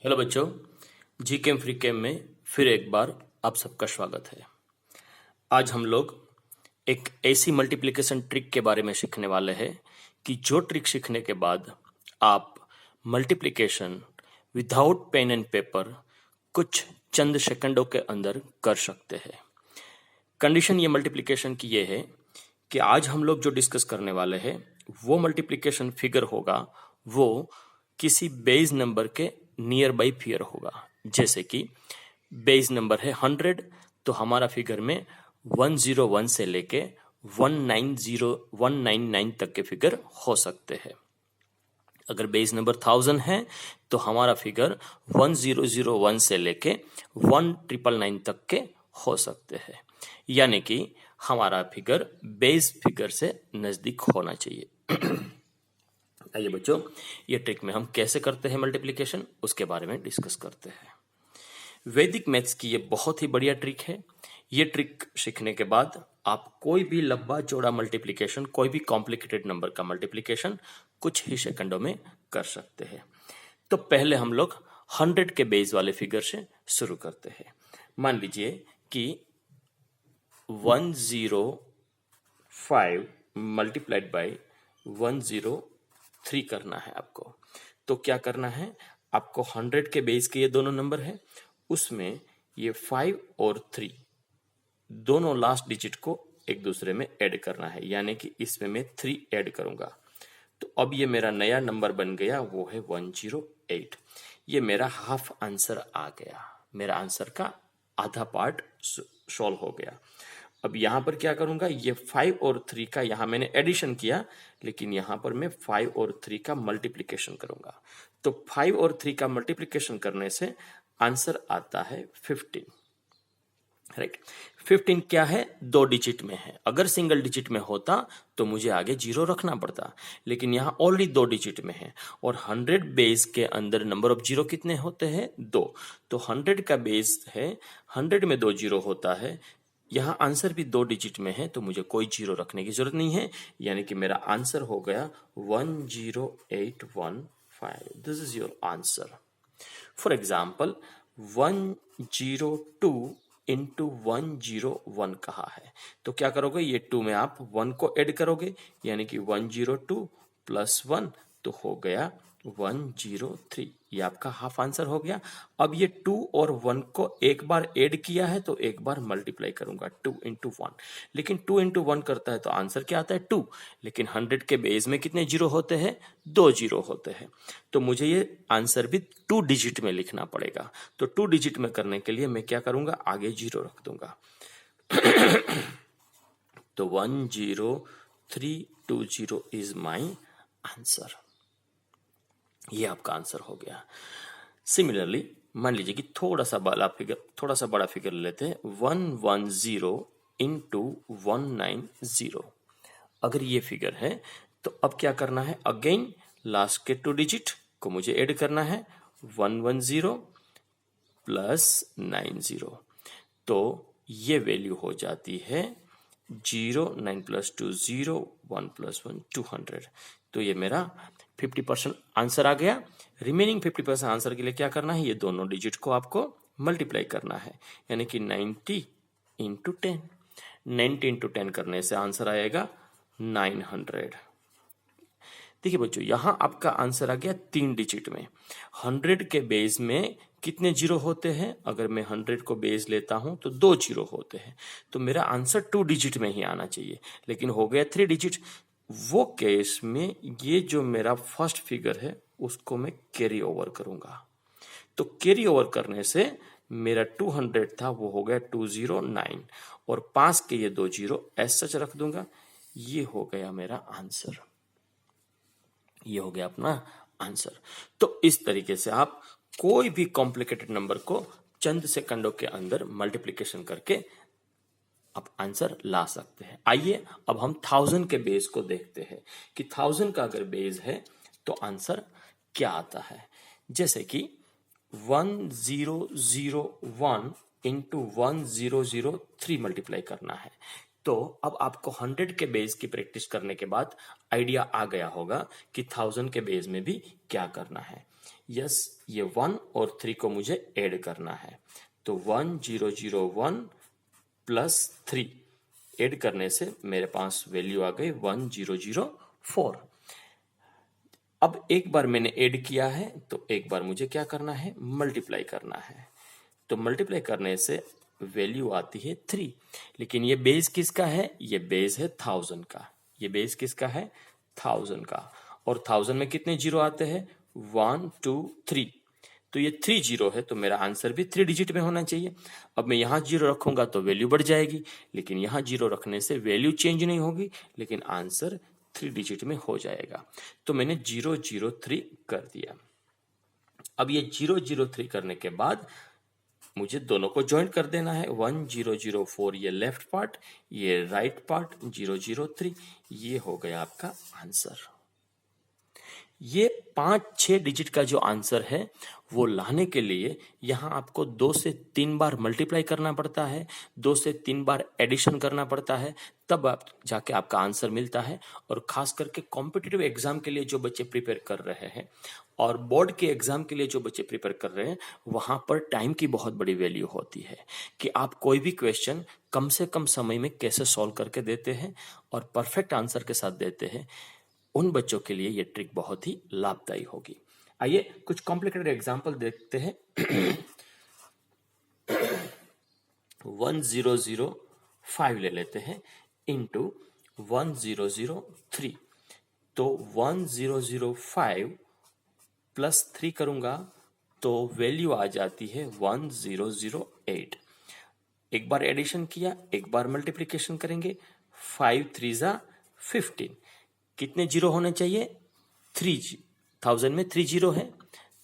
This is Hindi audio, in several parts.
हेलो बच्चों, जी केम फ्री केम में फिर एक बार आप सबका स्वागत है। आज हम लोग एक ऐसी मल्टीप्लिकेशन ट्रिक के बारे में सीखने वाले हैं कि जो ट्रिक सीखने के बाद आप multiplication without pen and paper कुछ चंद सेकंडों के अंदर कर सकते हैं। कंडीशन ये मल्टीप्लिकेशन की ये है कि आज हम लोग जो डिस्कस करने वाले हैं वो मल्टीप्लिकेशन फिगर होगा, वो किसी बेस नंबर के नियर बाई फिगर होगा। जैसे कि बेस नंबर है 100, तो हमारा फिगर में 101 से लेके 199 तक के फिगर हो सकते हैं। अगर बेस नंबर 1000 है तो हमारा फिगर 1001 से लेके 1999 तक के हो सकते हैं। यानी कि हमारा फिगर बेस फिगर से नजदीक होना चाहिए। आइए बच्चों, ये ट्रिक में हम कैसे करते हैं मल्टीप्लिकेशन, उसके बारे में डिस्कस करते हैं। वैदिक मैथ्स की ये बहुत ही बढ़िया ट्रिक है। ये ट्रिक सीखने के बाद आप कोई भी लंबा चौड़ा मल्टीप्लिकेशन, कोई भी कॉम्प्लिकेटेड नंबर का मल्टीप्लिकेशन कुछ ही सेकंडों में कर सकते हैं। तो पहले हम लोग 100 के बेस वाले फिगर से शुरू करते हैं। मान लीजिए कि 105 मल्टीप्लाइड बाई 103 करना है आपको। तो क्या करना है आपको, 100 के बेस के ये दोनों नंबर है, उसमें ये 5 और 3 दोनों लास्ट डिजिट को एक दूसरे में ऐड करना है। यानी कि इसमें मैं 3 ऐड करूंगा। तो अब ये मेरा नया नंबर बन गया, वो है 108। ये मेरा हाफ आंसर आ गया, मेरा आंसर का आधा पार्ट सॉल्व हो गया। अब यहां पर क्या करूंगा, ये 5 और 3 का यहां मैंने एडिशन किया, लेकिन यहां पर मैं 5 और 3 का मल्टीप्लिकेशन करूंगा। तो 5 और 3 का मल्टीप्लिकेशन करने से आंसर आता है 15। राइट, 15 क्या है, 2 डिजिट में है। अगर सिंगल डिजिट में होता तो मुझे आगे 0 रखना पड़ता, लेकिन यहां ऑलरेडी 2 डिजिट में है। और 100 बेस के अंदर नंबर ऑफ 0 कितने होते हैं, 2। तो 100 का बेस है, 100 में 2 0 होता है। यहां आंसर भी 2 डिजिट में है, तो मुझे कोई 0 रखने की जरूरत नहीं है। यानी कि मेरा आंसर हो गया 10815। This is your answer. For example 102 into 101 कहा है, तो क्या करोगे, ये 2 में आप 1 को ऐड करोगे, यानी कि 102 प्लस 1 तो हो गया 103। ये आपका हाफ आंसर हो गया। अब ये 2 और 1 को एक बार ऐड किया है तो एक बार मल्टीप्लाई करूंगा, 2 इंटू 1। लेकिन 2 इंटू 1 करता है तो आंसर क्या आता है, 2। लेकिन 100 के बेस में कितने 0 होते हैं, 2 0 होते हैं। तो मुझे ये आंसर भी 2 डिजिट में लिखना पड़ेगा। तो 2 डिजिट में करने के लिए मैं क्या करूंगा, आगे 0 रख दूंगा। तो 10320 इज माई आंसर। ये आपका आंसर हो गया। सिमिलरली मान लीजिए कि थोड़ा सा बड़ा फिगर लेते हैं, 110 इंटू 190। अगर ये फिगर है तो अब क्या करना है, अगेन लास्ट के 2 डिजिट को मुझे ऐड करना है, 110 प्लस 90। तो ये वैल्यू हो जाती है 0, 9 प्लस 2 0, 1 प्लस 1 200। तो ये मेरा 50% आंसर आ गया। रिमेनिंग 50% आंसर के लिए क्या करना है, ये दोनों डिजिट को आपको मल्टीप्लाई करना है, यानी कि 90 इंटू 10। 90 इंटू 10 करने से आंसर आएगा 900। देखिए बच्चों, यहां आपका आंसर आ गया 3 डिजिट में। 100 के बेस में कितने 0 होते हैं, अगर मैं 100 को बेस लेता हूं तो 2 0 होते हैं। तो मेरा आंसर 2 डिजिट में ही आना चाहिए, लेकिन हो गया 3 डिजिट। वो केस में ये जो मेरा फर्स्ट फिगर है उसको मैं कैरी ओवर करूंगा। तो कैरी ओवर करने से मेरा 200 था, वो हो गया 209, और 5 के ये 2 0 एज सच रख दूंगा। ये हो गया मेरा आंसर, ये हो गया अपना आंसर। तो इस तरीके से आप कोई भी कॉम्प्लिकेटेड नंबर को चंद सेकंडों के अंदर मल्टीप्लिकेशन करके आप आंसर ला सकते हैं। आइए अब हम 1000 के बेस को देखते हैं कि 1000 का अगर बेस है तो आंसर क्या आता है। जैसे कि 1001 इंटू 1003 मल्टीप्लाई करना है। तो अब आपको 100 के बेस की प्रैक्टिस करने के बाद आइडिया आ गया होगा कि 1000 के बेस में भी क्या करना है। यस, ये 1 और 3 को मुझे ऐड करना है। तो 1001 प्लस 3 ऐड करने से मेरे पास वैल्यू आ गई 1004। अब एक बार मैंने ऐड किया है तो एक बार मुझे क्या करना है, मल्टीप्लाई करना है। तो मल्टीप्लाई करने से वैल्यू आती है 3। लेकिन ये बेस किसका है, ये बेस है 1000 का। ये बेस किसका है, 1000 का। और 1000 में कितने जीरो आते हैं, 1 2 3। तो ये 3 जीरो है, तो मेरा आंसर भी 3 डिजिट में होना चाहिए। अब मैं यहाँ जीरो रखूंगा तो वैल्यू बढ़ जाएगी, लेकिन यहाँ जीरो रखने से वैल्यू चेंज नहीं होगी, लेकिन आंसर 3 डिजिट में हो जाएगा। तो मैंने 003 कर दिया। अब ये 003 करने के बाद मुझे दोनों को ज्वाइंट कर देना है। 1004 ये लेफ्ट पार्ट, ये राइट पार्ट 003। ये हो गया आपका आंसर। ये 5-6 डिजिट का जो आंसर है वो लाने के लिए यहाँ आपको 2 से 3 बार मल्टीप्लाई करना पड़ता है, 2 से 3 बार एडिशन करना पड़ता है, तब आप जाके आपका आंसर मिलता है। और खास करके कॉम्पिटिटिव एग्जाम के लिए जो बच्चे प्रिपेयर कर रहे हैं और बोर्ड के एग्जाम के लिए जो बच्चे प्रिपेयर कर रहे हैं, वहां पर टाइम की बहुत बड़ी वैल्यू होती है कि आप कोई भी क्वेश्चन कम से कम समय में कैसे सॉल्व करके देते हैं और परफेक्ट आंसर के साथ देते हैं। उन बच्चों के लिए ये ट्रिक बहुत ही लाभदायी होगी। आइए कुछ कॉम्प्लिकेटेड एग्जाम्पल देखते हैं। 1005 ले लेते हैं इंटू 1003। तो 1005 प्लस 3 करूंगा तो वैल्यू आ जाती है 1008। एक बार एडिशन किया, एक बार मल्टीप्लिकेशन करेंगे। 5 3 जा 15। कितने जीरो होने चाहिए, 3। 1000 में 3 जीरो है,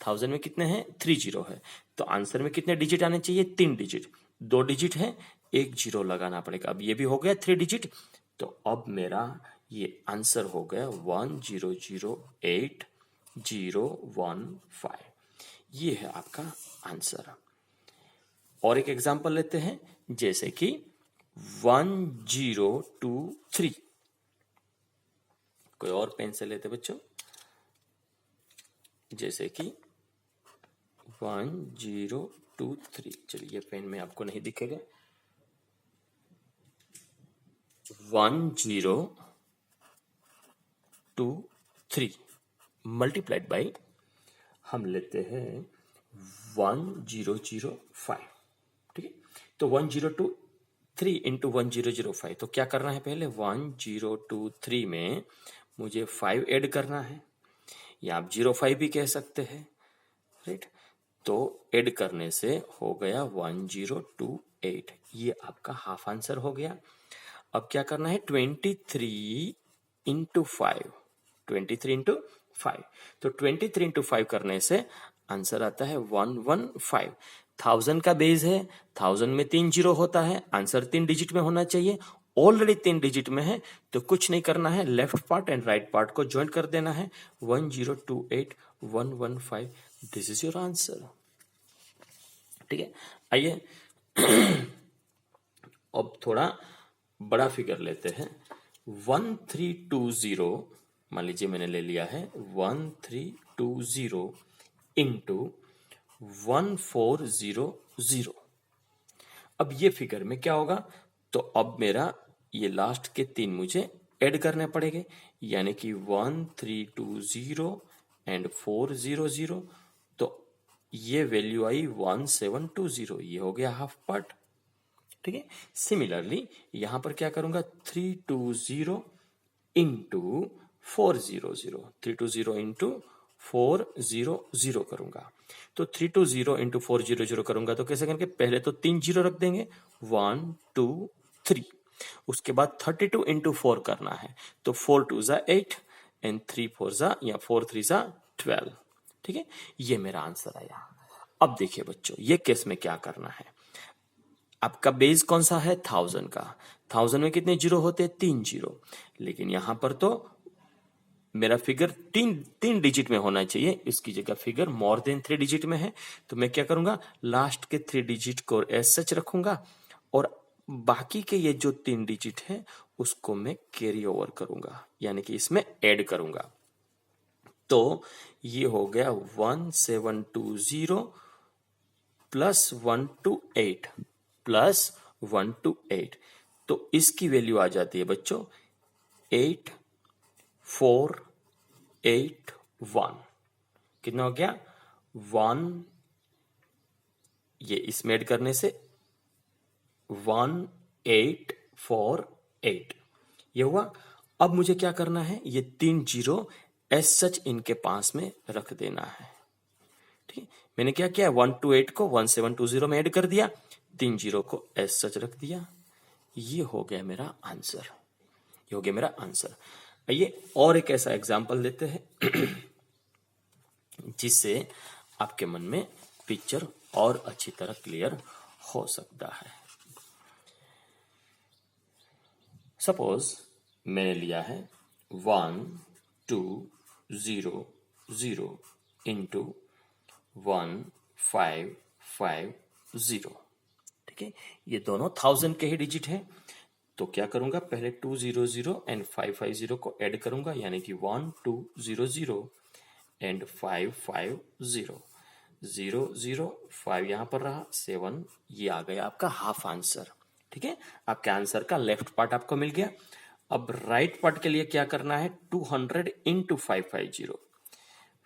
1000 में कितने हैं, 3 जीरो है। तो आंसर में कितने डिजिट आने चाहिए, 3 डिजिट। 2 डिजिट है, 1 जीरो लगाना पड़ेगा। अब ये भी हो गया 3 डिजिट। तो अब मेरा ये आंसर हो गया 1008,015। ये है आपका आंसर। और एक एग्जांपल लेते हैं, जैसे कि 1023। कोई और पेन से लेते बच्चों, जैसे कि 1023। चलिए ये पेन में आपको नहीं दिखेगा। 1023 मल्टीप्लाइड बाई हम लेते हैं 1005। ठीक है, तो 1023 इंटू 1005। तो क्या करना है, पहले 1023 में मुझे 5 ऐड करना है, या आप 05 भी कह सकते हैं, राइट। तो ऐड करने से हो गया 1028। ये आपका हाफ आंसर हो गया। अब क्या करना है, 23 इंटू 5। 23 इंटू 5, तो 23 इंटू 5 करने से आंसर आता है 115। 1000 का बेस है, 1000 में 3 जीरो होता है, आंसर 3 डिजिट में होना चाहिए। ऑलरेडी 3 डिजिट में है, तो कुछ नहीं करना है, left part and right part को ज्वाइन कर देना है। 1028115, दिस इज योर आंसर। ठीक है, आइए अब थोड़ा बड़ा फिगर लेते हैं। 1320, मान लीजिए मैंने ले लिया है 1320 इंटू 1400। अब ये फिगर में क्या होगा, तो अब मेरा ये लास्ट के 3 मुझे ऐड करने पड़ेंगे, यानी कि 1320 एंड 400। तो ये वैल्यू आई 1720। ये हो गया हाफ पार्ट। ठीक है, सिमिलरली यहां पर क्या करूंगा, 320 इंटू 400। 320 इंटू 400 करूंगा। तो 320 इंटू 400 करूंगा तो कैसे करेंगे, पहले तो 3 जीरो रख देंगे, 1 2 3। उसके बाद 32 इंटू 4 करना है, तो 4 2 जा 8 एंड 3 4 जा या 4 3 जा 12। ठीक है, ये मेरा आंसर आया। अब देखिए बच्चों, ये केस में क्या करना है, आपका बेस कौन सा है, 1000 का। 1000 में कितने जीरो होते हैं, 3 जीरो। लेकिन यहां पर तो मेरा फिगर 3 डिजिट में होना चाहिए, इसकी जगह फिगर मोर देन 3 डिजिट में है। तो मैं क्या करूंगा, लास्ट के 3 डिजिट को एज सच रखूंगा और बाकी के ये जो 3 डिजिट है उसको मैं कैरी ओवर करूंगा, यानी कि इसमें ऐड करूंगा। तो ये हो गया 1720 प्लस 128 प्लस 128, तो इसकी वैल्यू आ जाती है बच्चों 8481। कितना हो गया 1, ये इसमें ऐड करने से 1848 ये हुआ। अब मुझे क्या करना है, ये 3 जीरो एस सच इनके पास में रख देना है। ठीक, मैंने क्या किया 128 को 1720 में ऐड कर दिया, 3 जीरो को एस सच रख दिया। ये हो गया मेरा आंसर, ये हो गया मेरा आंसर। आइए और एक ऐसा एग्जाम्पल लेते हैं जिससे आपके मन में पिक्चर और अच्छी तरह क्लियर हो सकता है। सपोज मैंने लिया है 1200 इंटू 1550। ठीक है, ये दोनों 1000 के ही डिजिट हैं। तो क्या करूंगा, पहले 200 एंड 550 को ऐड करूंगा, यानी कि 1200 एंड 550, 0 5 यहां पर रहा, 7, ये आ गया आपका हाफ आंसर। ठीक है, आपके आंसर का लेफ्ट पार्ट आपको मिल गया। अब राइट पार्ट के लिए क्या करना है, 200 इंटू 550,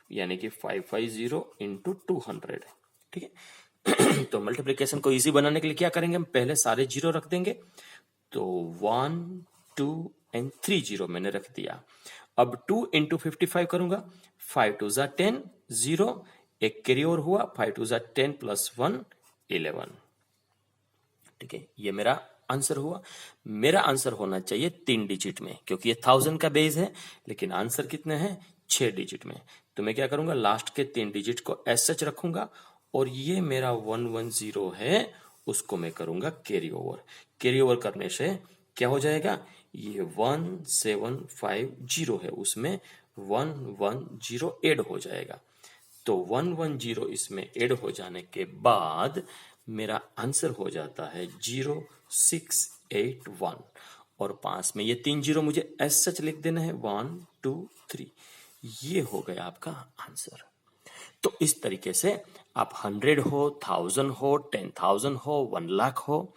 यानी कि 550 इंटू 200। ठीक है, तो मल्टीप्लिकेशन को इजी बनाने के लिए क्या करेंगे, हम पहले सारे जीरो रख देंगे। तो 1 2 एंड 3 जीरो मैंने रख दिया। अब 2 इंटू 55 करूंगा, 5 2 जा 10, 0 एक कैरी ओवर हुआ, 5 2 जा 10 प्लस 1 11। ठीक है, ये मेरा आंसर हुआ। मेरा आंसर होना चाहिए 3 डिजिट में, क्योंकि ये 1000 का बेस है, लेकिन आंसर कितने हैं 6 डिजिट में। तो मैं क्या करूंगा, लास्ट के 3 डिजिट को एस सच रखूंगा, और ये मेरा 110 है, उसको मैं करूंगा कैरी ओवर। कैरी ओवर करने से क्या हो जाएगा, ये 1750 है, उसमें 110 ऐड हो जाएगा। तो 110 इसमें ऐड हो जाने के बाद मेरा आंसर हो जाता है 0681, और पास में ये 3 जीरो मुझे एस सच लिख देना है, 1 2 3। ये हो गया आपका आंसर। तो इस तरीके से आप 100 हो, 1000 हो, 10,000 हो, 1 लाख हो,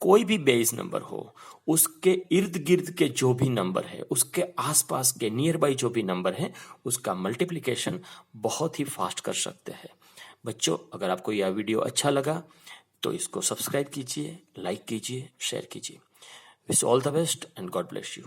कोई भी बेस नंबर हो, उसके इर्द गिर्द के जो भी नंबर है, उसके आसपास के नियर बाई जो भी नंबर है, उसका मल्टीप्लिकेशन बहुत ही फास्ट कर सकते हैं। बच्चों, अगर आपको यह वीडियो अच्छा लगा तो इसको सब्सक्राइब कीजिए, लाइक कीजिए, शेयर कीजिए। Wish all the best and God bless you.